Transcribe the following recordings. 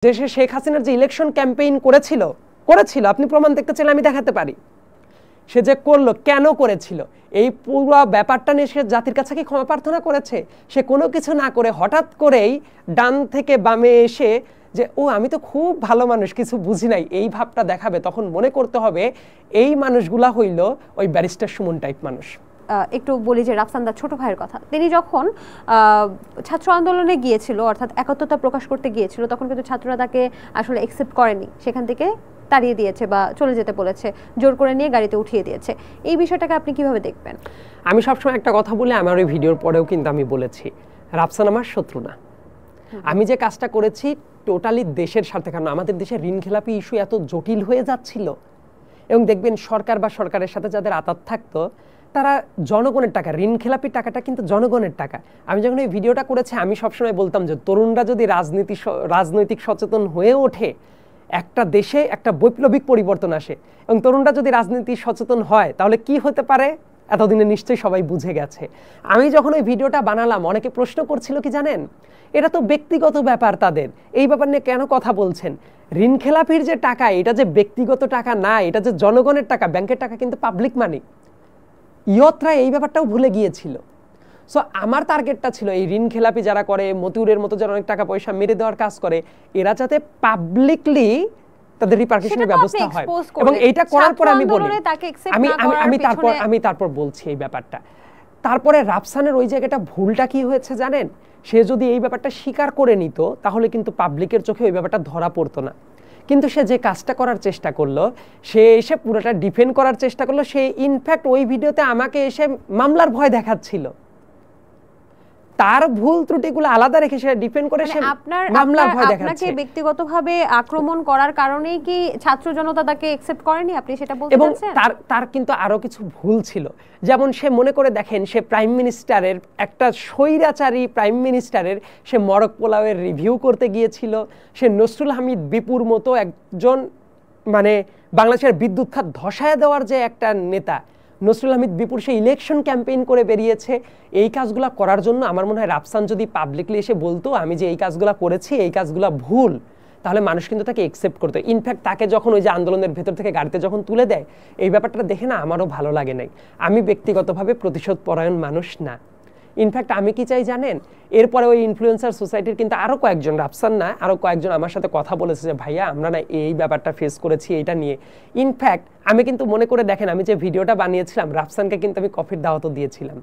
দেশে শেখ হাসিনার যে ইলেকশন ক্যাম্পেইন করেছিল আপনি প্রমাণ দেখতে চাইলে আমি দেখাতে পারি। সে যে করলো, কেন করেছিল, এই পুরো ব্যাপারটা নিয়ে সে জাতির কাছে কি ক্ষমা প্রার্থনা করেছে? সে কোনো কিছু না করে হঠাৎ করেই ডান থেকে বামে এসে যে ও আমি তো খুব ভালো মানুষ, কিছু বুঝি নাই, এই ভাবটা দেখাবে। তখন মনে করতে হবে এই মানুষগুলা হইল ওই ব্যারিস্টার সুমন টাইপ মানুষ। একটু বলি যে রাফসানদার ছোট ভাইয়ের কথা, তিনি যখন ছাত্র আন্দোলনে গিয়েছিল, অর্থাৎ একাত্মতা প্রকাশ করতে গিয়েছিল, তখন কিন্তু ছাত্ররা তাকে আসলে অ্যাকসেপ্ট করেনি, সেখান থেকে তাড়িয়ে দিয়েছে বা চলে যেতে বলেছে, জোর করে নিয়ে গাড়িতে উঠিয়ে দিয়েছে। এই বিষয়টাকে আপনি কিভাবে দেখবেন? আমি সবসময় একটা কথা বলি, আমার ওই ভিডিওর পরেও কিন্তু আমি বলেছি, রাফসান আমার শত্রু না। আমি যে কাজটা করেছি টোটালি দেশের স্বার্থে, কারণ আমাদের দেশে ঋণ খেলাপি ইস্যু এত জটিল হয়ে যাচ্ছিল, এবং দেখবেন সরকার বা সরকারের সাথে যাদের আতাত থাকতো তারা জনগণের টাকা, ঋণ খেলাপি টাকাটা কিন্তু জনগণের টাকা। আমি যখন এই ভিডিওটা করেছি আমি সবসময় বলতাম যে তরুণরা যদি রাজনৈতিক সচেতন হয়ে ওঠে, একটা দেশে একটা বৈপ্লবিক পরিবর্তন আসে, এবং তরুণরা যদি রাজনীতি সচেতন হয় তাহলে কি হতে পারে এতদিনে নিশ্চয়ই সবাই বুঝে গেছে। আমি যখন ওই ভিডিওটা বানালাম অনেকে প্রশ্ন করছিল কি জানেন, এটা তো ব্যক্তিগত ব্যাপার, তাদের এই ব্যাপার নিয়ে কেন কথা বলছেন? ঋণ খেলাপির যে টাকা, এটা যে ব্যক্তিগত টাকা না, এটা যে জনগণের টাকা, ব্যাংকের টাকা কিন্তু পাবলিক মানি। ইয়তরা এই ব্যাপারটাও ভুলে গিয়েছিল। সো আমার টার্গেটটা ছিল এই ঋণ খেলাপি যারা করে, মতিউরের মতো যারা অনেক টাকা পয়সা মেরে দেওয়ার কাজ করে, এরা যাতে পাবলিকলি তাদের রিপারকেশনের ব্যবস্থা হয়। এবং এইটা করার পর আমি বলি, আমি তারপর বলছি এই ব্যাপারটা। তারপরে রাফসানের ওই জায়গাটা ভুলটা কি হয়েছে জানেন? সে যদি এই ব্যাপারটা স্বীকার করে নিত তাহলে কিন্তু পাবলিকের চোখে ওই ব্যাপারটা ধরা পড়তো না। কিন্তু সে যে কাজটা করার চেষ্টা করলো, সে এসে পুরোটা ডিফেন্ড করার চেষ্টা করলো। সে ইনফ্যাক্ট ওই ভিডিওতে আমাকে এসে মামলার ভয় দেখাচ্ছিল। তার ভুল ত্রুটিগুলো আলাদা রেখে সে ডিফেন্ড করে সে মামলার ভয় দেখাচ্ছে। আপনাকে ব্যক্তিগতভাবে আক্রমণ করার কারণেই কি ছাত্র জনতা তাকে অ্যাকসেপ্ট করেনি, আপনি সেটা বলতে চাচ্ছেন? এবং তার কিন্তু আরো কিছু ভুল ছিল। যেমন সে মনে করে দেখেন, সে প্রাইম মিনিস্টারের, একটা স্বৈরাচারী প্রাইম মিনিস্টারের সে মরক পোলাওয়ের রিভিউ করতে গিয়েছিল। সে নসরুল হামিদ বিপুর মতো একজন, মানে বাংলাদেশের বিদ্যুৎ খাত ধসায় দেওয়ার যে একটা নেতা, নসরুল হামিদ বিপুর সে ইলেকশন ক্যাম্পেইন করে বেরিয়েছে। এই কাজগুলো করার জন্য আমার মনে হয় রাফসান যদি পাবলিকলি এসে বলতো আমি যে এই কাজগুলো করেছি, এই কাজগুলো ভুল, তাহলে মানুষ কিন্তু তাকে অ্যাকসেপ্ট করতো। ইনফ্যাক্ট তাকে যখন ওই যে আন্দোলনের ভেতর থেকে গাড়িতে যখন তুলে দেয়, এই ব্যাপারটা দেখে না আমারও ভালো লাগে নাই। আমি ব্যক্তিগতভাবে প্রতিশোধ পরায়ণ মানুষ না। ইনফ্যাক্ট আমি কি চাই জানেন, এরপরে ওই ইনফ্লুয়েন্সার সোসাইটির কিন্তু আরো কয়েকজন, রাফসান না আরো কয়েকজন আমার সাথে কথা বলেছে যে ভাইয়া আমরা না এই ব্যাপারটা ফেস করেছি এইটা নিয়ে। ইনফ্যাক্ট আমি কিন্তু মনে করে দেখেন, আমি যে ভিডিওটা বানিয়েছিলাম রাফসানকে কিন্তু আমি কফির দাওয়াতও দিয়েছিলাম,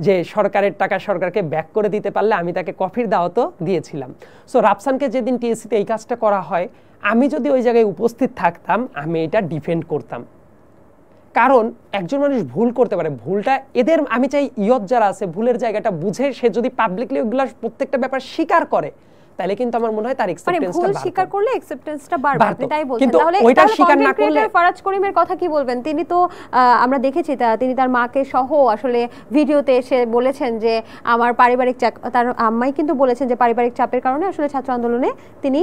যে সরকারের টাকা সরকারকে ব্যাক করে দিতে পারলে আমি তাকে কফির দাওয়াতও দিয়েছিলাম। সো রাফসানকে যেদিন টিএসসিতে এই কাজটা করা হয়, আমি যদি ওই জায়গায় উপস্থিত থাকতাম আমি এটা ডিফেন্ড করতাম। কারণ একজন মানুষ ভুল করতে পারে, ভুলটা এদের, আমি চাই ইয়ত যারা আছে ভুলের জায়গাটা বুঝে সে যদি পাবলিকলি ওগুলা প্রত্যেকটা ব্যাপার স্বীকার করে, তাহলে কিন্তু আমার মনে হয় তার অ্যাকসেপ্টেন্সটা বাড়বে। ভুল স্বীকার করলে অ্যাকসেপ্টেন্সটা বাড়বে, আপনি তাই বলছেন। তাহলে ওইটা স্বীকার না করলে ফারাজ করিমের কথা কি বলবেন? তিনি তো আমরা দেখেছি তিনি তার মাকে সহ আসলে ভিডিওতে এসে বলেছেন যে আমার পারিবারিক চাপ, তার আম্মাই কিন্তু বলেছেন যে পারিবারিক চাপের কারণে আসলে ছাত্র আন্দোলনে তিনি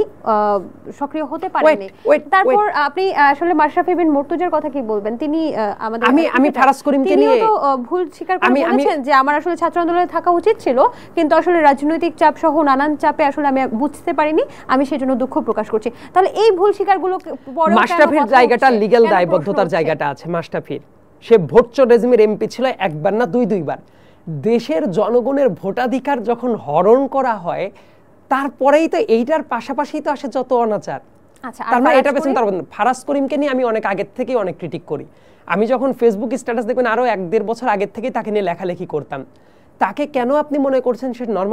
সক্রিয় হতে পারেননি। তারপর আপনি আসলে মাশরাফি বিন মুর্তজার কথা কি বলবেন? তিনি আমাদের আমি ফারাজ করিমকে নিয়ে তো ভুল স্বীকার করে বলেছেন যে আমার আসলে ছাত্র আন্দোলনে থাকা উচিত ছিল, কিন্তু আসলে রাজনৈতিক চাপ সহ নানান চাপে আসলে আমি বুঝতে পারিনি, আমি সেজন্য দুঃখ প্রকাশ করছি। তাহলে এই ভুল স্বীকারগুলো পরে মাশরাফির জায়গাটা লিগ্যাল দায়বদ্ধতার জায়গাটা আছে। মাশরাফির সে ভোটচোর রেজিমের এমপি ছিল একবার না দুইবার। দেশের জনগণের ভোটাধিকার যখন হরণ করা হয়, তারপরেই তো এইটার পাশাপাশি তো আসে যত অনাচার। তার মানে এটা পেছনে তার ফারাজ করিমকে নিয়ে আমি অনেক আগের থেকেই অনেক ক্রিটিক করি। আমি যখন ফেসবুক স্ট্যাটাস দেখবেন আরো 1-1.5 বছর আগের থেকেই তাকে নিয়ে লেখালেখি করতাম। তাকে কেন আপনি মনে করছেন সে নর্মাল